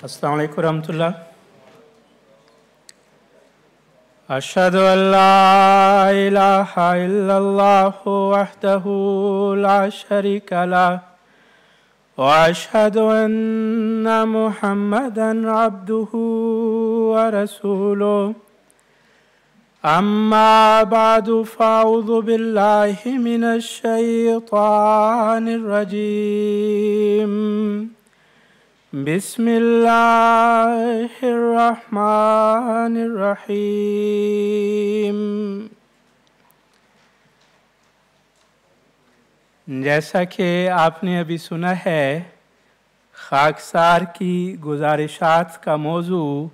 अस्सलामु अलैकुम रहमतुल्लाह। अशहदु अल्ला इलाहा इल्लल्लाहु वहदहु ला शरीका लह व अशहदु अन्ना मुहम्मदन अब्दुहु व रसूलुहु। अम्मा बादु फ़अऊज़ु बिल्लाहि मिनश शैतानिर रजीम। बिस्मिल्लाहिर्रहमानिर्रहीम। जैसा कि आपने अभी सुना है, खाकसार की गुजारिशात का मौजू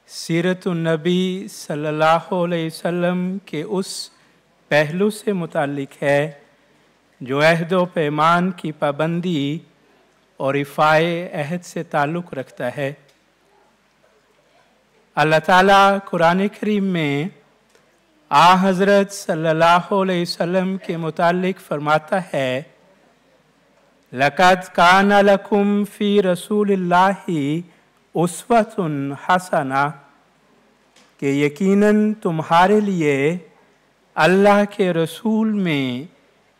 सीरतुन नबी सल्लल्लाहु अलैहि वसल्लम के उस पहलू से मुताल्लिक है जो अहद व पैमान की पाबंदी और इफ़ाए अहद से ताल्लुक़ रखता है। अल्लाह ताला कुरान करीम में हज़रत सल्लल्लाहु अलैहि वसल्लम के मुताल्लिक फरमाता है, लक़द कान लकुम फ़ी रसूलिल्लाहि उस्वतुन हसना, कि यकीनन तुम्हारे लिए अल्लाह के रसूल में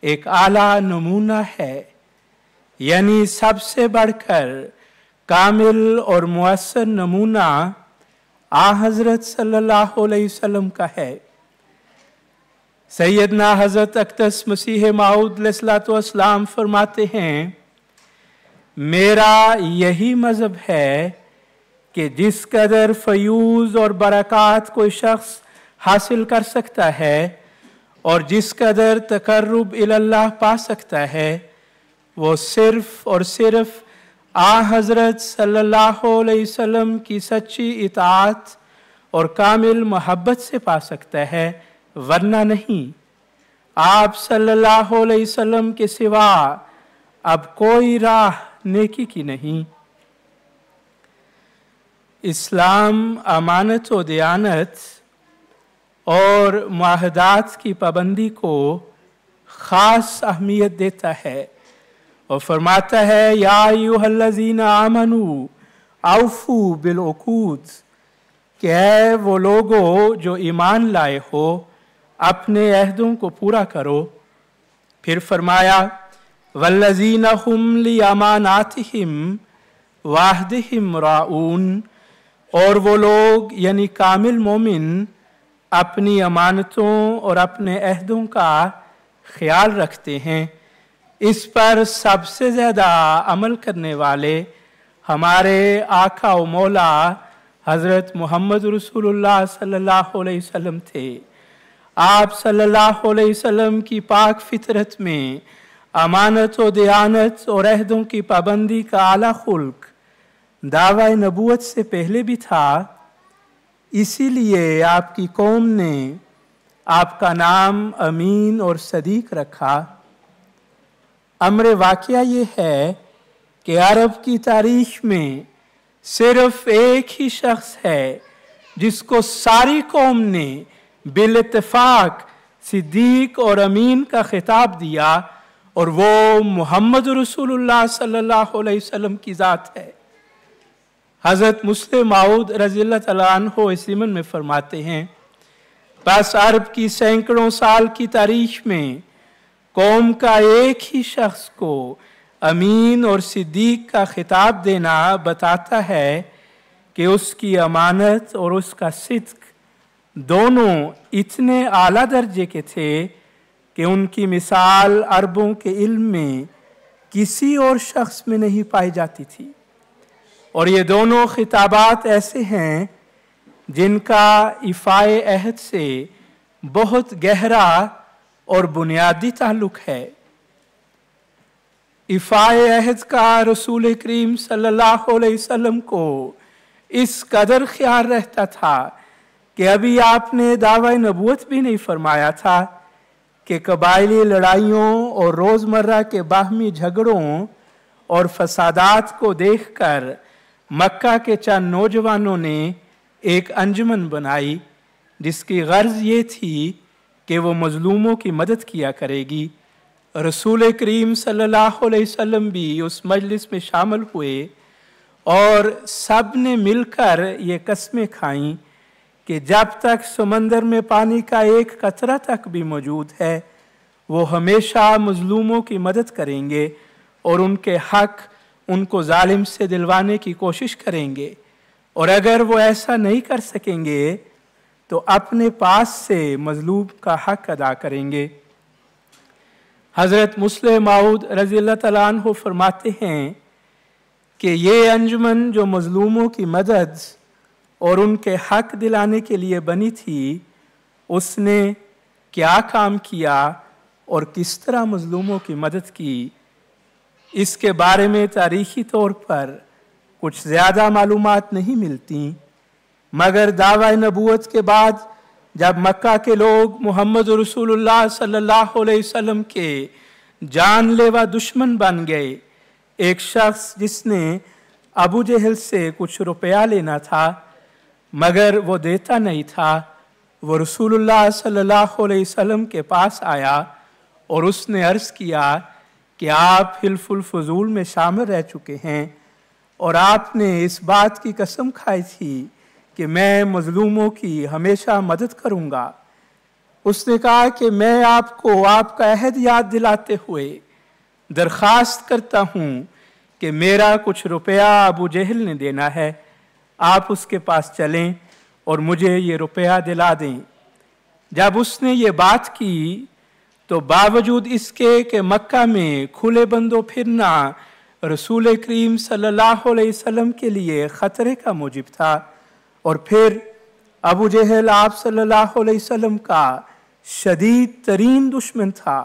एक आला नमूना है, यानी सबसे बढ़कर कामिल और मुअस्सर नमूना हज़रत सल्लल्लाहु अलैहि वसल्लम का है। सैयदना हज़रत अक़दस मसीह मऊद अलैहिस्सलातु वस्सलाम फरमाते हैं, मेरा यही मज़हब है कि जिस कदर फ़यूज़ और बरक़ात कोई शख्स हासिल कर सकता है और जिस कदर तक़र्रुब इलल्लाह पा सकता है, वो सिर्फ़ और सिर्फ़ हज़रत सल्लल्लाहु अलैहि वसल्लम की सच्ची इताअत और कामिल मोहब्बत से पा सकता है, वरना नहीं। आप सल्लल्लाहु अलैहि वसल्लम के सिवा अब कोई राह नेकी की नहीं। इस्लाम अमानत व दयानत और मुआहदात की पाबंदी को ख़ास अहमियत देता है और फरमाता है, या अय्युहल्लज़ीना आमनू औफ़ू बिल उक़ूद, कि है वो लोगो जो ईमान लाए हो, अपने अहदों को पूरा करो। फिर फरमाया, वल्लज़ीना हुम ली अमानातिहिम वाहदिहिम राऊन, और वो लोग यानी कामिल मोमिन अपनी अमानतों और अपने अहदों का ख्याल रखते हैं। इस पर सबसे ज़्यादा अमल करने वाले हमारे आका व मौला हज़रत मोहम्मद रसूलुल्लाह सल्लल्लाहु अलैहि वसल्लम थे। आप सल्लल्लाहु अलैहि वसल्लम की पाक फितरत में अमानत व दयानत और अहदों की पाबंदी का आला खुल्क दावा नबूवत से पहले भी था। इसीलिए आपकी कौम ने आपका नाम अमीन और सदीक रखा। अम्र वाक़या ये है कि अरब की तारीख़ में सिर्फ़ एक ही शख्स है जिसको सारी कौम ने बिल इत्तेफ़ाक सिद्दीक और अमीन का खिताब दिया, और वो मोहम्मद रसूलुल्लाह सल्लल्लाहु अलैहि वसल्लम की ज़ात है। हज़रत मुस्लिम मऊद रज़ियल्लाहु तआला अन्हु इस ज़िमन में फरमाते हैं, बस अरब की सैकड़ों साल की तारीख़ में कौम का एक ही शख्स को अमीन और सिद्दीक का खिताब देना बताता है कि उसकी अमानत और उसका सिद्क दोनों इतने आला दर्जे के थे कि उनकी मिसाल अरबों के इल्म में किसी और शख्स में नहीं पाई जाती थी। और ये दोनों खिताबात ऐसे हैं जिनका इफ़ाए अहद से बहुत गहरा और बुनियादी ताल्लुक़ है। इफ़ाए अहद का रसूल करीम सल्लल्लाहु अलैहि वसल्लम को इस कदर ख्याल रहता था कि अभी आपने दावा नबूवत भी नहीं फरमाया था कि कबायली लड़ाइयों और रोज़मर्रा के बाहमी झगड़ों और फसादात को देखकर मक्का के चंद नौजवानों ने एक अंजुमन बनाई जिसकी गर्ज ये थी कि वो मज़लूमों की मदद किया करेगी। रसूल करीम सल्लल्लाहु अलैहि वसल्लम भी उस मजलिस में शामिल हुए اور سب نے مل کر یہ قسمیں کھائیں کہ جب تک سمندر میں پانی کا ایک قطرہ تک بھی موجود ہے وہ ہمیشہ مظلوموں کی مدد کریں گے اور ان کے حق ان کو ظالم سے دلوانے کی کوشش کریں گے، اور اگر وہ ایسا نہیں کر سکیں گے تو اپنے پاس سے مظلوم کا حق ادا کریں گے۔ حضرت مسلم موعود رضی اللہ تعالیٰ عنہ فرماتے ہیں کہ یہ انجمن جو مظلوموں کی مدد اور ان کے حق دلانے کے لیے بنی تھی، اس نے کیا کام کیا اور کس طرح مظلوموں کی مدد کی، اس کے بارے میں تاریخی طور پر کچھ زیادہ معلومات نہیں ملتی، مگر دعوی نبوت کے بعد جب مکہ کے لوگ محمد رسول اللہ صلی اللہ علیہ وسلم کے جان لیوا دشمن بن گئے، ایک شخص جس نے ابو جہل سے کچھ روپیہ لینا تھا مگر وہ دیتا نہیں تھا، وہ رسول اللہ صلی اللہ علیہ وسلم کے پاس آیا اور اس نے عرض کیا کہ آپ حلف الفضول میں شامل رہ چکے ہیں اور آپ نے اس بات کی قسم کھائی تھی کہ میں مظلوموں کی ہمیشہ مدد کروں گا۔ اس نے کہا کہ میں آپ کو آپ کا عہد یاد دلاتے ہوئے درخواست کرتا ہوں کہ میرا کچھ روپیہ ابو جہل نے دینا ہے، آپ اس کے پاس چلیں اور مجھے یہ روپیہ دلا دیں۔ جب اس نے یہ بات کی تو باوجود اس کے کہ مکہ میں کھلے بندوں پھرنا رسول کریم صلی اللہ علیہ وسلم کے لیے خطرے کا موجب تھا، اور پھر ابو جہل آپ صلی اللہ علیہ وسلم کا شدید ترین دشمن تھا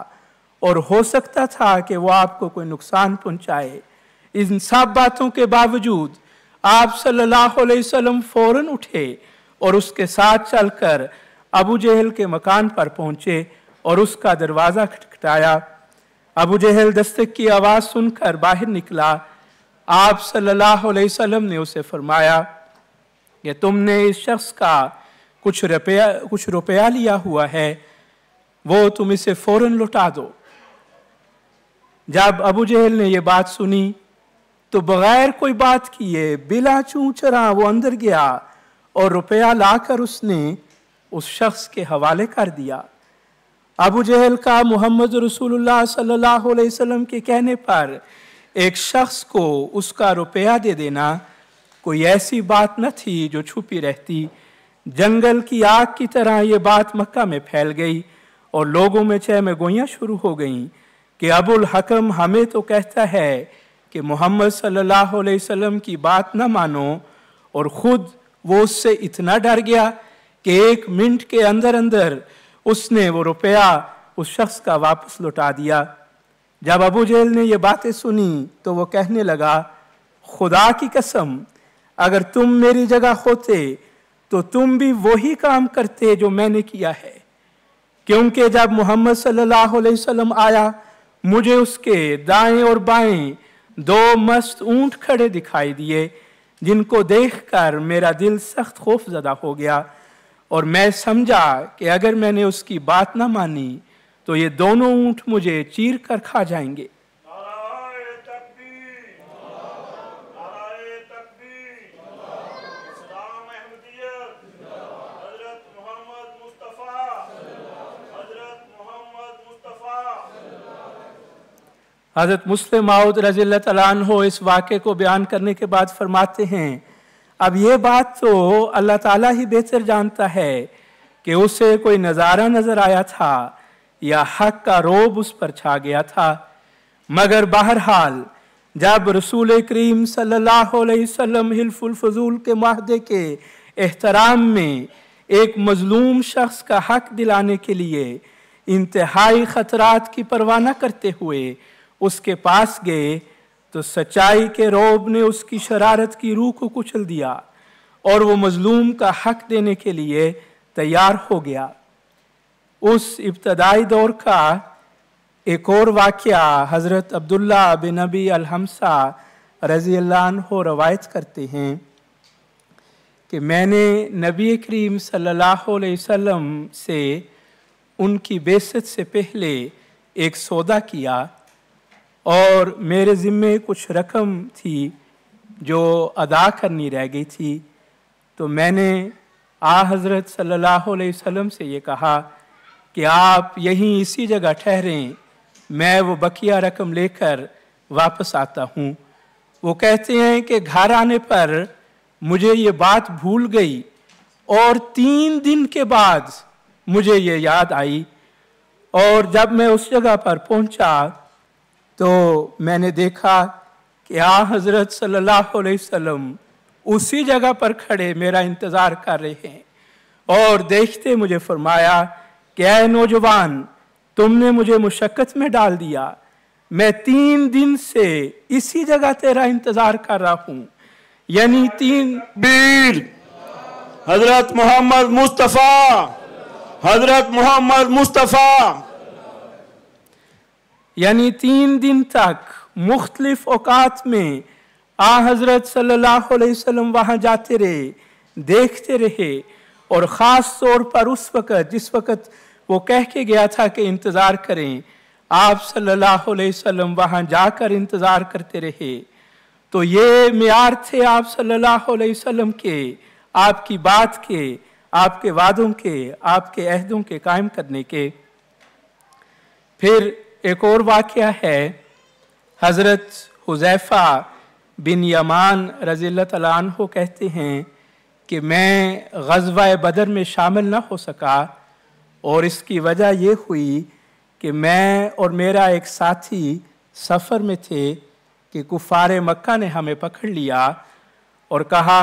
اور ہو سکتا تھا کہ وہ آپ کو کوئی نقصان پہنچائے، ان سب باتوں کے باوجود آپ صلی اللہ علیہ وسلم فوراً اٹھے اور اس کے ساتھ چل کر ابو جہل کے مکان پر پہنچے اور اس کا دروازہ کھٹکھٹایا۔ ابو جہل دستک کی آواز سن کر باہر نکلا۔ آپ صلی اللہ علیہ وسلم نے اسے فرمایا کہ تم نے اس شخص کا کچھ روپیہ لیا ہوا ہے، وہ تم اسے فوراً لوٹا دو۔ جب ابو جہل نے یہ بات سنی تو بغیر کوئی بات کیے بلا چوں چراں وہ اندر گیا اور روپیہ لا کر اس نے اس شخص کے حوالے کر دیا۔ ابو جہل کا محمد رسول اللہ صلی اللہ علیہ وسلم کے کہنے پر ایک شخص کو اس کا روپیہ دے دینا کوئی ایسی بات نہ تھی جو چھپی رہتی۔ جنگل کی آگ کی طرح یہ بات مکہ میں پھیل گئی اور لوگوں میں چہمہ گوئیاں شروع ہو گئیں کہ ابو الحکم ہمیں تو کہتا ہے کہ محمد صلی اللہ علیہ وسلم کی بات نہ مانو، اور خود وہ اس سے اتنا ڈر گیا کہ 1 منٹ کے اندر اندر اس نے وہ روپیہ اس شخص کا واپس لوٹا دیا۔ جب ابو جہل نے یہ باتیں سنی تو وہ کہنے لگا، خدا کی قسم اگر تم میری جگہ ہوتے تو تم بھی وہی کام کرتے جو میں نے کیا ہے، کیونکہ جب محمد صلی اللہ علیہ وسلم آیا مجھے اس کے دائیں اور بائیں 2 مست اونٹ کھڑے دکھائی دیے، جن کو دیکھ کر میرا دل سخت خوف زدہ ہو گیا، اور میں سمجھا کہ اگر میں نے اس کی بات نہ مانی تو یہ دونوں اونٹ مجھے چیر کر کھا جائیں گے۔ حضرت مسلم موعود رضی اللہ تعالیٰ عنہ اس واقعے کو بیان کرنے کے بعد فرماتے ہیں، اب یہ بات تو اللہ تعالیٰ ہی بہتر جانتا ہے کہ اسے کوئی نظارہ نظر آیا تھا یا حق کا روب اس پر چھا گیا تھا، مگر بہرحال جب رسول کریم صلی اللہ علیہ وسلم حلف الفضول کے معاہدے کے احترام میں ایک مظلوم شخص کا حق دلانے کے لیے انتہائی خطرات کی پرواہ نہ کرتے ہوئے اس کے پاس گئے تو سچائی کے روب نے اس کی شرارت کی روح کو کچل دیا اور وہ مظلوم کا حق دینے کے لیے تیار ہو گیا۔ اس ابتدائی دور کا ایک اور واقعہ حضرت عبداللہ بن ابی الحمصہ رضی اللہ عنہ روایت کرتے ہیں کہ میں نے نبی کریم صلی اللہ علیہ وسلم سے ان کی بعثت سے پہلے ایک سودا کیا اور میرے ذمے کچھ رقم تھی، जो अदा करनी रह गई थी। तो मैंने हज़रत सल्लल्लाहु अलैहि वसल्लम से ये कहा कि आप यहीं इसी जगह ठहरें, मैं वो बकिया रकम लेकर वापस आता हूँ। वो कहते हैं कि घर आने पर मुझे ये बात भूल गई और 3 दिन के बाद मुझे ये याद आई, और जब मैं उस जगह पर पहुंचा तो मैंने देखा कि हज़रत सल्लल्लाहु अलैहि वसल्लम उसी जगह पर खड़े मेरा इंतज़ार कर रहे हैं, और देखते मुझे फरमाया कि ऐ नौजवान, तुमने मुझे मुशक्क़त में डाल दिया, मैं 3 दिन से इसी जगह तेरा इंतज़ार कर रहा हूँ। यानी 3 बीर हजरत मोहम्मद मुस्तफ़ा, हजरत मोहम्मद मुस्तफ़ा, यानी 3 दिन तक मुख्तलिफ औकात में हज़रत सल्लल्लाहु अलैहि वसल्लम वहाँ जाते रहे, देखते रहे, और ख़ास तौर पर उस वक़्त जिस वक़्त वो कह के गया था कि इंतज़ार करें, आप सल्लल्लाहु अलैहि वसल्लम वहाँ जाकर इंतज़ार करते रहे। तो ये मियार थे आप सल्लल्लाहु अलैहि वसल्लम के, आपकी बात के, आपके वादों के, आपके अहदों के कायम करने के। फिर एक और वाक़या है, हज़रत हुज़ैफ़ा बिन यमान रज़ियल्लाहु तआला अन्हु कहते हैं कि मैं ग़ज़वा बदर में शामिल ना हो सका, और इसकी वजह ये हुई कि मैं और मेरा एक साथी सफ़र में थे कि कुफ़ार मक्का ने हमें पकड़ लिया और कहा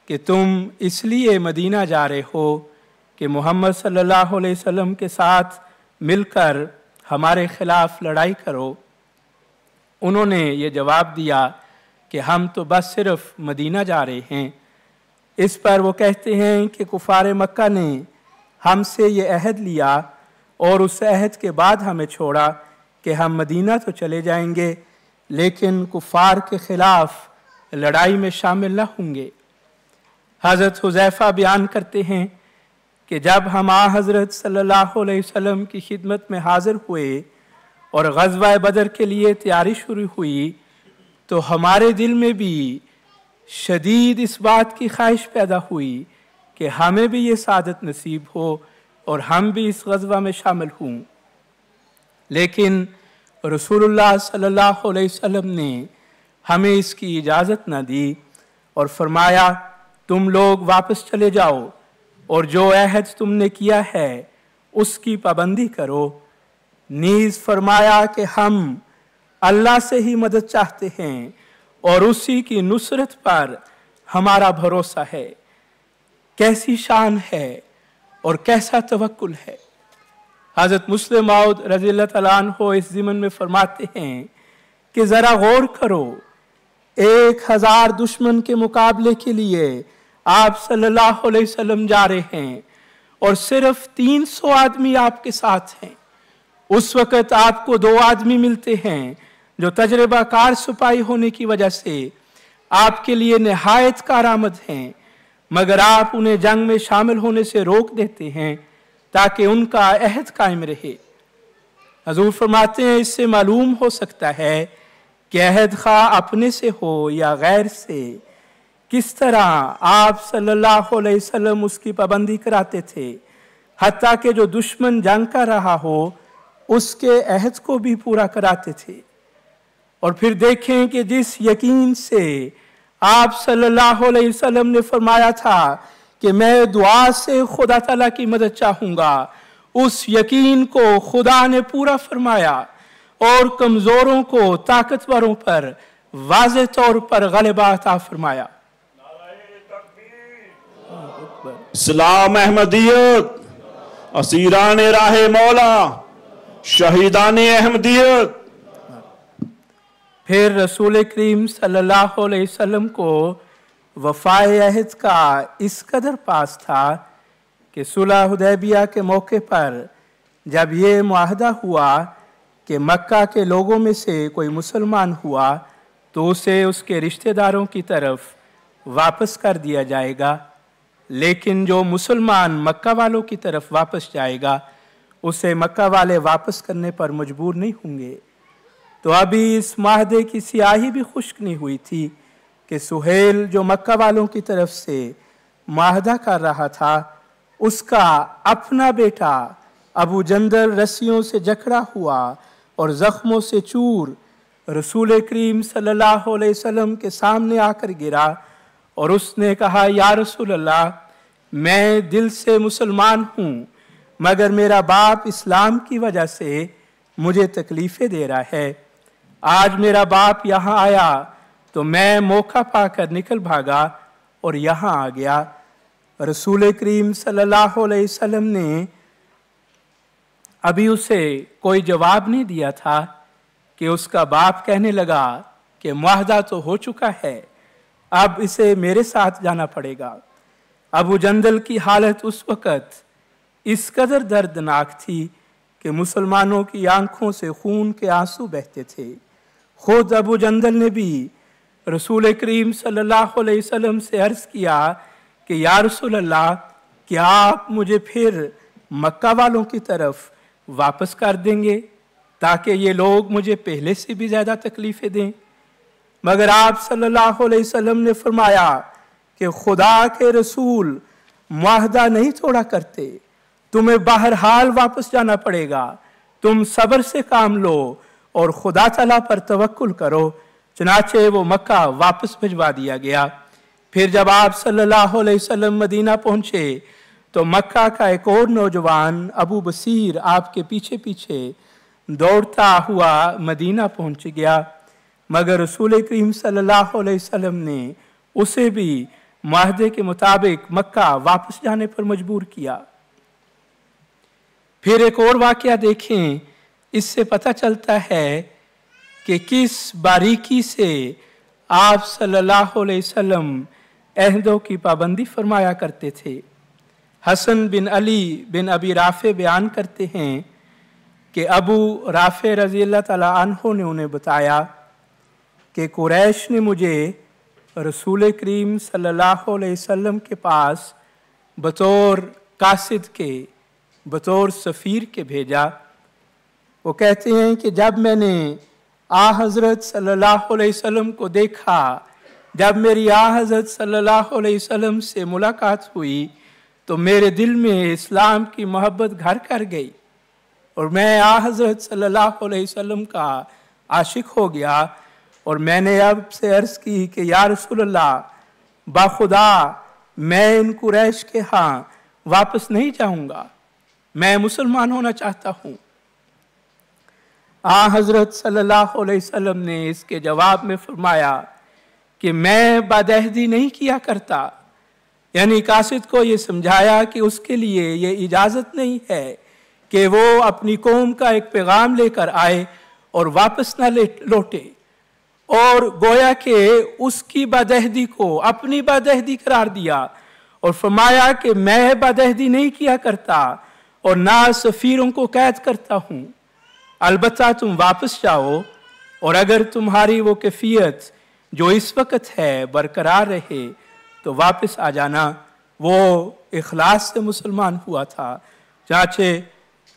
कि तुम इसलिए मदीना जा रहे हो कि मोहम्मद सल्लल्लाहु अलैहि वसल्लम के साथ मिलकर हमारे ख़िलाफ़ लड़ाई करो। उन्होंने ये जवाब दिया कि हम तो बस सिर्फ मदीना जा रहे हैं। इस पर वो कहते हैं कि कुफ़ार मक्का ने हमसे ये अहद लिया और उस अहद के बाद हमें छोड़ा कि हम मदीना तो चले जाएंगे लेकिन कुफ़ार के ख़िलाफ़ लड़ाई में शामिल न होंगे। हज़रत हुज़ैफ़ा बयान करते हैं कि जब हम हज़रत सल्लल्लाहु अलैहि वसल्लम की खिदमत में हाज़िर हुए और ग़ज़वा बदर के लिए तैयारी शुरू हुई, तो हमारे दिल में भी शदीद इस बात की ख्वाहिश पैदा हुई कि हमें भी ये सादत नसीब हो और हम भी इस ग़ज़वा में शामिल हों। लेकिन रसूलुल्लाह सल्लल्लाहु अलैहि वसल्लम ने हमें इसकी इजाज़त न दी और फरमाया, तुम लोग वापस चले जाओ और जो अहद तुमने किया है उसकी पाबंदी करो। नीज़ फरमाया कि हम अल्लाह से ही मदद चाहते हैं और उसी की नुसरत पर हमारा भरोसा है। कैसी शान है और कैसा तवक्कुल है। हज़रत मुस्लिम मौद रज़ियल्लाहु तआला अन्हु इस ज़िमन में फरमाते हैं कि ज़रा गौर करो, 1000 दुश्मन के मुकाबले के लिए आप सल्लल्लाहु अलैहि वसल्लम जा रहे हैं और सिर्फ 300 आदमी आपके साथ हैं। उस वक़्त आपको 2 आदमी मिलते हैं जो तजर्बाकार सिपाही होने की वजह से आपके लिए निहायत कारआमद हैं, मगर आप उन्हें जंग में शामिल होने से रोक देते हैं ताकि उनका अहद कायम रहे। हजूर फरमाते हैं, इससे मालूम हो सकता है कि अहद खा अपने से हो या गैर से, किस तरह आप सल्लल्लाहु अलैहि वसल्लम उसकी पाबंदी कराते थे, हत्ता कि जो दुश्मन जंग कर रहा हो उसके अहद को भी पूरा कराते थे। और फिर देखें कि जिस यकीन से आप सल्लल्लाहु अलैहि वसल्लम ने फरमाया था कि मैं दुआ से खुदा ताला की मदद चाहूँगा, उस यकीन को खुदा ने पूरा फरमाया और कमज़ोरों को ताकतवरों पर वाज़ेह तौर पर ग़लबा अता फरमाया। इस्लाम अहमदियत, असीरान राहे मौला, शहीदान अहमदियत। फिर रसूल करीम सल्लल्लाहु अलैहि वसल्लम को वफ़ाए अहद का इस कदर पास था कि सुलह हुदैबिया के मौके पर जब ये मुआहदा हुआ कि मक्का के लोगों में से कोई मुसलमान हुआ तो उसे उसके रिश्तेदारों की तरफ वापस कर दिया जाएगा, लेकिन जो मुसलमान मक्का वालों की तरफ वापस जाएगा उसे मक्का वाले वापस करने पर मजबूर नहीं होंगे। तो अभी इस माहदे की स्याही भी खुश्क नहीं हुई थी कि सुहेल जो मक्का वालों की तरफ से मुआहदा कर रहा था, उसका अपना बेटा अबू जंदल रस्सियों से जकड़ा हुआ और जख्मों से चूर रसूल करीम सल्लल्लाहु अलैहि वसल्लम के सामने आकर गिरा और उसने कहा, या रसूल अल्लाह, मैं दिल से मुसलमान हूँ, मगर मेरा बाप इस्लाम की वजह से मुझे तकलीफ़ें दे रहा है। आज मेरा बाप यहाँ आया तो मैं मौका पाकर निकल भागा और यहाँ आ गया। रसूल करीम सल्लल्लाहु अलैहि वसल्लम ने अभी उसे कोई जवाब नहीं दिया था कि उसका बाप कहने लगा कि मुआहदा तो हो चुका है, अब इसे मेरे साथ जाना पड़ेगा। अबू जंदल की हालत उस वक़्त इस कदर दर्दनाक थी कि मुसलमानों की आंखों से खून के आंसू बहते थे। खुद अबू जंदल ने भी रसूल करीम सल्लल्लाहु अलैहि वसल्लम से अर्ज़ किया कि या रसूल अल्लाह, क्या आप मुझे फिर मक्का वालों की तरफ वापस कर देंगे ताकि ये लोग मुझे पहले से भी ज़्यादा तकलीफ़ें दें? मगर आप सल्लल्लाहु अलैहि वसल्लम ने फरमाया कि खुदा के रसूल मुआहदा नहीं तोड़ा करते, तुम्हें बहरहाल वापस जाना पड़ेगा, तुम सब्र से काम लो और खुदा तआला पर तवक्कुल करो। चनाचे वो मक्का वापस भिजवा दिया गया। फिर जब आप सल्लल्लाहु अलैहि वसल्लम मदीना पहुंचे तो मक्का का एक और नौजवान अबू बसीर आपके पीछे पीछे दौड़ता हुआ मदीना पहुंच गया, मगर रसूल करीम सल्लल्लाहु अलैहि वसल्लम ने उसे भी मुआहदे के मुताबिक मक्का वापस जाने पर मजबूर किया। फिर एक और वाकया देखें, इससे पता चलता है कि किस बारीकी से आप सल्लल्लाहु अलैहि वसल्लम अहदों की पाबंदी फरमाया करते थे। हसन बिन अली बिन अबी राफे बयान करते हैं कि अबू राफे रज़ी अल्लाह तआला अन्हु ने उन्हें बताया कि कुरैश ने मुझे रसूल करीम सल्लल्लाहु अलैहि वसल्लम के पास बतौर कासिद के, बतौर सफ़ीर के भेजा। वो कहते हैं कि जब मैंने आ हज़रत सल्लल्लाहु अलैहि वसल्लम को देखा, जब मेरी आ हज़रत सल्लल्लाहु अलैहि वसल्लम से मुलाकात हुई तो मेरे दिल में इस्लाम की मोहब्बत घर कर गई और मैं आ हज़रत सल्लल्लाहु अलैहि वसल्लम का आशिक हो गया। और मैंने अब से अर्ज़ की कि या रसूल अल्लाह, बाखुदा मैं इन कुरैश के यहाँ वापस नहीं जाऊँगा, मैं मुसलमान होना चाहता हूँ। आ हज़रत सल्लल्लाहु अलैहि वसल्लम ने इसके जवाब में फरमाया कि मैं बदअहदी नहीं किया करता, यानी कासिद को ये समझाया कि उसके लिए ये इजाज़त नहीं है कि वो अपनी कौम का एक पैगाम लेकर आए और वापस न लौटे, और गोया कि उसकी बदअहदी को अपनी बदअहदी करार दिया और फरमाया कि मैं बदअहदी नहीं किया करता और ना सफ़ीरों को कैद करता हूँ, अलबत्ता तुम वापस जाओ और अगर तुम्हारी वो कैफियत जो इस वक्त है बरकरार रहे तो वापस आ जाना। वो इखलास से मुसलमान हुआ था। चाचे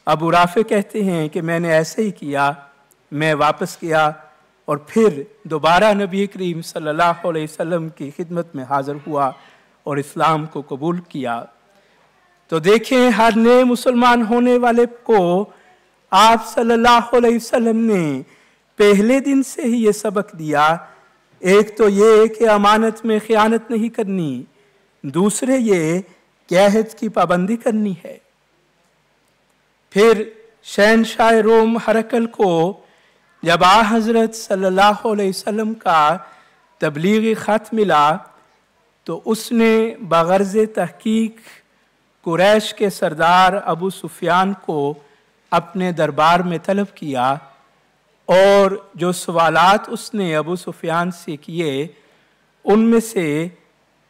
अबू राफे कहते हैं कि मैंने ऐसे ही किया, मैं वापस गया और फिर दोबारा नबी करीम सल्लल्लाहु अलैहि वसल्लम की खिदमत में हाज़िर हुआ और इस्लाम को कबूल किया। तो देखें, हर नए मुसलमान होने वाले को आप सल्लल्लाहु अलैहि वसल्लम ने पहले दिन से ही ये सबक दिया। एक तो ये कि अमानत में ख़यानत नहीं करनी, दूसरे ये कि अहद की पाबंदी करनी है। फिर शहनशाह रोम हरकल को जब आ हज़रत सल्लल्लाहु अलैहि वसल्लम का तबलीगी ख़त मिला तो उसने बग़र्ज़ तहकीक कुरैश के सरदार अबू सुफियान को अपने दरबार में तलब किया और जो सवालात उसने अबू सुफियान से किए उनमें से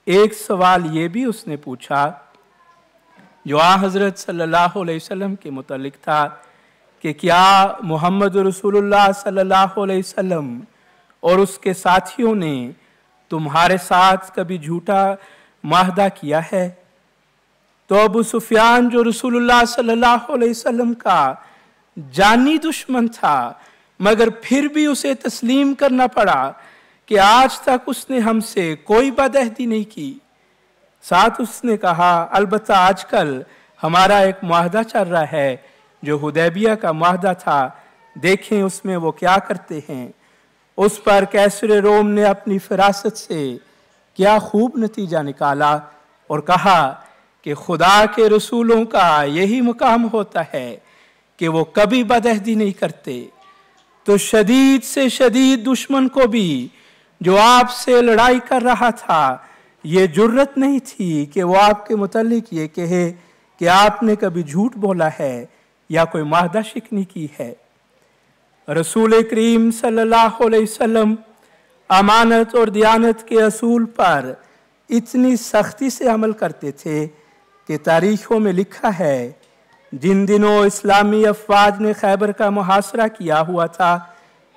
एक सवाल ये भी उसने पूछा जो आ हज़रत सल्लल्लाहु अलैहि वसल्लम के मुतालिक था कि क्या मोहम्मद रसूलुल्लाह सल्लल्लाहु अलैहि वसल्लम और उसके साथियों ने तुम्हारे साथ कभी झूठा मुआहदा किया है? तो अबू सुफियान जो रसूलुल्लाह सल्लल्लाहु अलैहि वसल्लम का जानी दुश्मन था मगर फिर भी उसे तस्लीम करना पड़ा کہ آج تک اس نے ہم سے کوئی بدعہدی نہیں کی۔ ساتھ اس نے کہا البتہ آج کل ہمارا ایک معاہدہ چل رہا ہے جو حدیبیہ کا معاہدہ تھا، دیکھیں اس میں وہ کیا کرتے ہیں۔ اس پر قیصر روم نے اپنی فراست سے کیا خوب نتیجہ نکالا اور کہا کہ خدا کے رسولوں کا یہی مقام ہوتا ہے کہ وہ کبھی بدعہدی نہیں کرتے۔ تو شدید سے شدید دشمن کو بھی جو آپ سے لڑائی کر رہا تھا یہ جرت نہیں تھی کہ وہ آپ کے متعلق یہ کہے کہ آپ نے کبھی جھوٹ بولا ہے یا کوئی معاہدہ شکنی کی ہے۔ رسول کریم صلی اللہ علیہ وسلم امانت اور دیانت کے اصول پر اتنی سختی سے عمل کرتے تھے کہ تاریخوں میں لکھا ہے جن دنوں اسلامی افواج نے خیبر کا محاصرہ کیا ہوا تھا،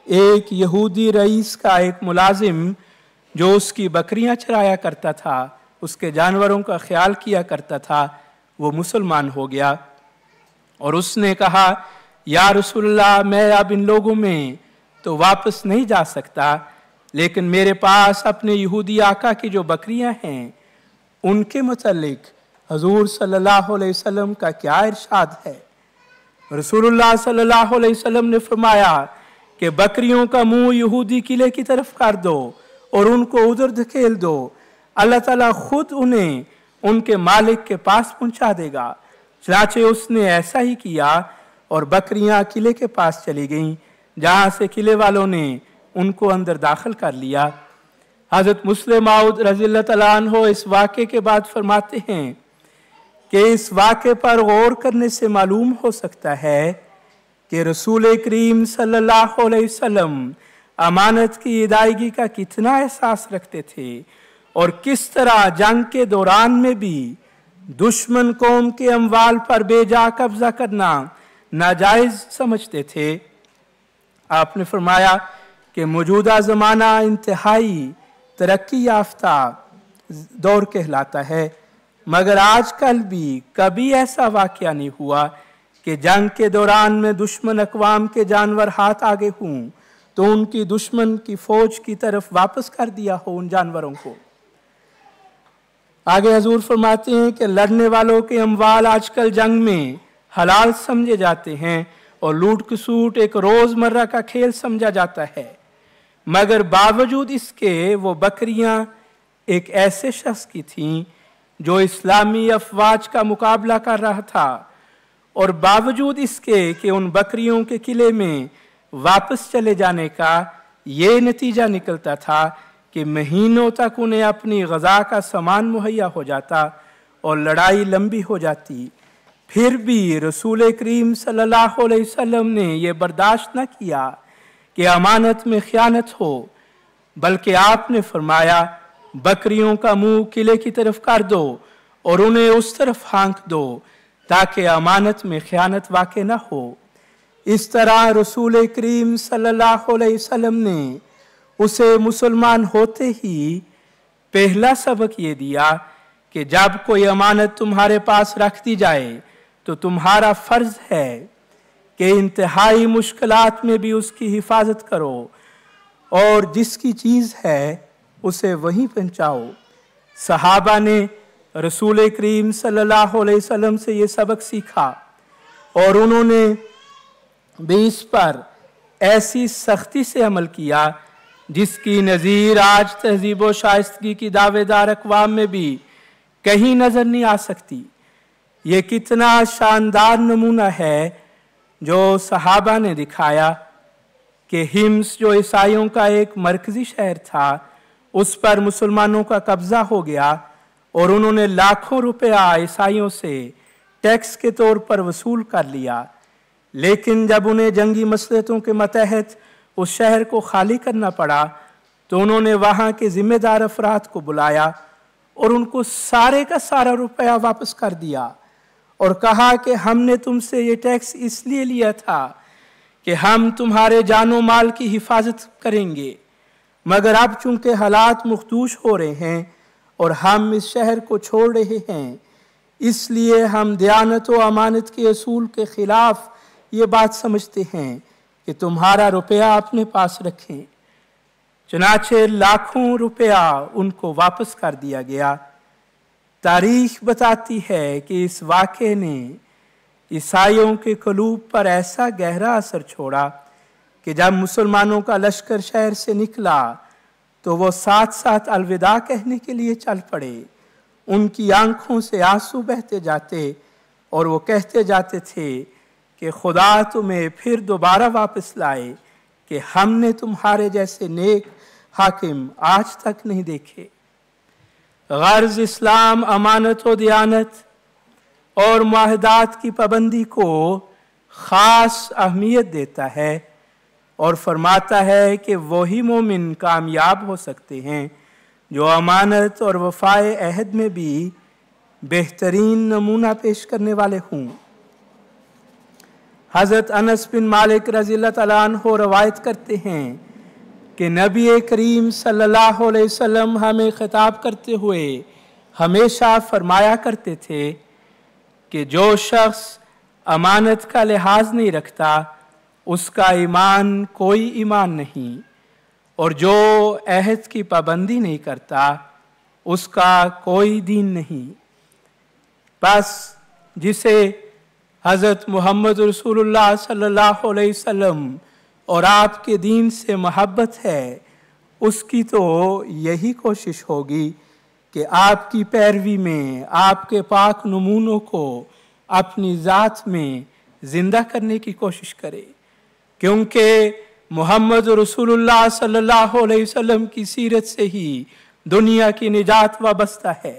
ایک یہودی رئیس کا ایک ملازم جو اس کی بکریاں چرایا کرتا تھا، اس کے جانوروں کا خیال کیا کرتا تھا، وہ مسلمان ہو گیا اور اس نے کہا یا رسول اللہ میں اب ان لوگوں میں تو واپس نہیں جا سکتا، لیکن میرے پاس اپنے یہودی آقا کی جو بکریاں ہیں ان کے متعلق حضور صلی اللہ علیہ وسلم کا کیا ارشاد ہے۔ رسول اللہ صلی اللہ علیہ وسلم نے فرمایا کہ بکریوں کا منہ یہودی قلعے کی طرف کر دو اور ان کو ادھر دھکیل دو، اللہ تعالیٰ خود انہیں ان کے مالک کے پاس پہنچا دے گا۔ چنانچہ اس نے ایسا ہی کیا اور بکریاں قلعے کے پاس چلی گئیں، جہاں سے قلعے والوں نے ان کو اندر داخل کر لیا۔ حضرت مسلم موعود رضی اللہ تعالیٰ عنہ اس واقعے کے بعد فرماتے ہیں کہ اس واقعے پر غور کرنے سے معلوم ہو سکتا ہے کہ رسول کریم صلی اللہ علیہ وسلم امانت کی ادائیگی کا کتنا احساس رکھتے تھے اور کس طرح جنگ کے دوران میں بھی دشمن قوم کے اموال پر بے جا قبضہ کرنا ناجائز سمجھتے تھے۔ آپ نے فرمایا کہ موجودہ زمانہ انتہائی ترقی یافتہ دور کہلاتا ہے، مگر آج کل بھی کبھی ایسا واقعہ نہیں ہوا کہ جنگ کے دوران میں دشمن اقوام کے جانور ہاتھ آگے ہوں تو ان کی دشمن کی فوج کی طرف واپس کر دیا ہو ان جانوروں کو۔ آگے حضور فرماتے ہیں کہ لڑنے والوں کے اموال آج کل جنگ میں حلال سمجھے جاتے ہیں اور لوٹ کسوٹ ایک روزمرہ کا کھیل سمجھا جاتا ہے، مگر باوجود اس کے وہ بکریاں ایک ایسے شخص کی تھیں جو اسلامی افواج کا مقابلہ کر رہا تھا، اور باوجود اس کے کہ ان بکریوں کے قلعے میں واپس چلے جانے کا یہ نتیجہ نکلتا تھا کہ مہینوں تک انہیں اپنی غذا کا سامان مہیا ہو جاتا اور لڑائی لمبی ہو جاتی، پھر بھی رسول کریم صلی اللہ علیہ وسلم نے یہ برداشت نہ کیا کہ امانت میں خیانت ہو، بلکہ آپ نے فرمایا بکریوں کا منہ قلعے کی طرف کر دو اور انہیں اس طرف ہانک دو تاکہ امانت میں خیانت واقع نہ ہو۔ اس طرح رسول کریم صلی اللہ علیہ وسلم نے اسے مسلمان ہوتے ہی پہلا سبق یہ دیا کہ جب کوئی امانت تمہارے پاس رکھ دی جائے تو تمہارا فرض ہے کہ انتہائی مشکلات میں بھی اس کی حفاظت کرو اور جس کی چیز ہے اسے وہیں پہنچاؤ۔ صحابہ نے رسول کریم صلی اللہ علیہ وسلم سے یہ سبق سیکھا اور انہوں نے بھی اس پر ایسی سختی سے عمل کیا جس کی نظیر آج تہذیب و شائستگی کی دعوے دار اقوام میں بھی کہیں نظر نہیں آ سکتی۔ یہ کتنا شاندار نمونہ ہے جو صحابہ نے دکھایا کہ ہمس جو عیسائیوں کا ایک مرکزی شہر تھا اس پر مسلمانوں کا قبضہ ہو گیا اور انہوں نے لاکھوں روپیہ عیسائیوں سے ٹیکس کے طور پر وصول کر لیا، لیکن جب انہیں جنگی مصلحتوں کے متحد اس شہر کو خالی کرنا پڑا تو انہوں نے وہاں کے ذمہ دار افراد کو بلایا اور ان کو سارے کا سارا روپیہ واپس کر دیا اور کہا کہ ہم نے تم سے یہ ٹیکس اس لیے لیا تھا کہ ہم تمہارے جان و مال کی حفاظت کریں گے، مگر اب چونکہ حالات مخدوش ہو رہے ہیں اور ہم اس شہر کو چھوڑ رہے ہیں، اس لیے ہم دیانت و امانت کے اصول کے خلاف یہ بات سمجھتے ہیں کہ تمہارا روپیہ اپنے پاس رکھیں۔ चुनाचे लाखों रुपया उनको वापस कर दिया गया। तारीख बताती है कि इस वाक़े ने ईसाइयों के क़ुलूब पर ऐसा गहरा असर छोड़ा कि जब मुसलमानों का लश्कर शहर से निकला तो वो साथ साथ अलविदा कहने के लिए चल पड़े। उनकी आंखों से आंसू बहते जाते और वो कहते जाते थे कि खुदा तुम्हें फिर दोबारा वापस लाए कि हमने तुम्हारे जैसे नेक हाकिम आज तक नहीं देखे। गर्ज इस्लाम अमानत व दियानत और मुआहदात की पाबंदी को ख़ास अहमियत देता है और फरमाता है कि वही मोमिन कामयाब हो सकते हैं जो अमानत और वफ़ाए अहद में भी बेहतरीन नमूना पेश करने वाले हों। हज़रत अनस बिन मालिक रज़ियल्लाहु तआला अन्हु रवायत करते हैं कि नबी करीम सल्लल्लाहु अलैहि वसल्लम हमें खिताब करते हुए हमेशा फरमाया करते थे कि जो शख्स अमानत का लिहाज नहीं रखता उसका ईमान कोई ईमान नहीं, और जो अहद की पाबंदी नहीं करता उसका कोई दीन नहीं। बस जिसे हज़रत मोहम्मद रसूलुल्लाह सल्लल्लाहु अलैहि वसल्लम और आपके दीन से मोहब्बत है उसकी तो यही कोशिश होगी कि आपकी पैरवी में आपके पाक नमूनों को अपनी ज़ात में ज़िंदा करने की कोशिश करे, क्योंकि मोहम्मद रसूलुल्लाह सल्लल्लाहु अलैहि वसल्लम की सीरत से ही दुनिया की निजात वाबस्ता है।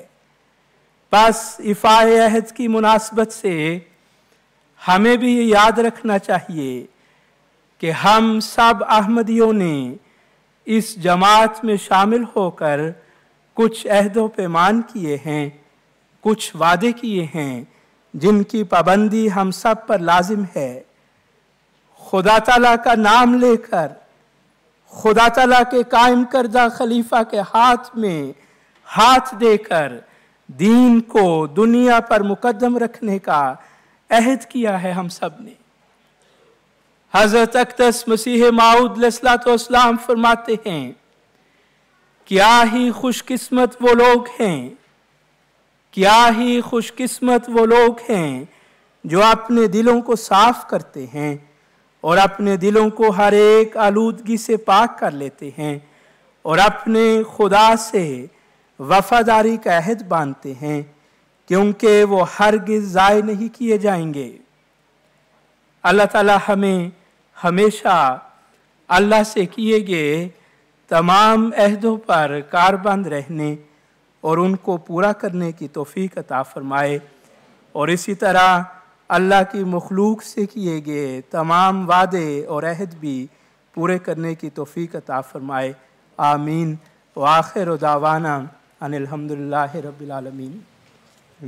बस इफ़ाए अहद की मुनासबत से हमें भी ये याद रखना चाहिए कि हम सब अहमदियों ने इस जमात में शामिल होकर कुछ अहदो पैमान किए हैं, कुछ वादे किए हैं जिनकी पाबंदी हम सब पर लाजिम है। खुदा ताला का नाम लेकर खुदा ताला के कायम करदा खलीफा के हाथ में हाथ देकर दीन को दुनिया पर मुकद्दम रखने का अहद किया है हम सब ने। हज़रत अक़दस मसीह माऊद अलैहिस्सलाम फरमाते हैं, क्या ही खुशकिस्मत वो लोग हैं, क्या ही खुशकिस्मत वो लोग हैं जो अपने दिलों को साफ करते हैं और अपने दिलों को हर एक आलूदगी से पाक कर लेते हैं और अपने खुदा से वफादारी का अहद बांधते हैं, क्योंकि वो हरगिज़ ज़ाय नहीं किए जाएंगे। अल्लाह ताला हमें हमेशा अल्लाह से किए गए तमाम अहदों पर कारबंद रहने और उनको पूरा करने की तौफीक अता फरमाए, और इसी तरह अल्लाह की मखलूक से किए गए तमाम वादे और अहद भी पूरे करने की तौफीक अता फरमाए। आमीन। व आखिर दावाना अनिल हम्दुलिल्लाहि रब्बिल आलमीन।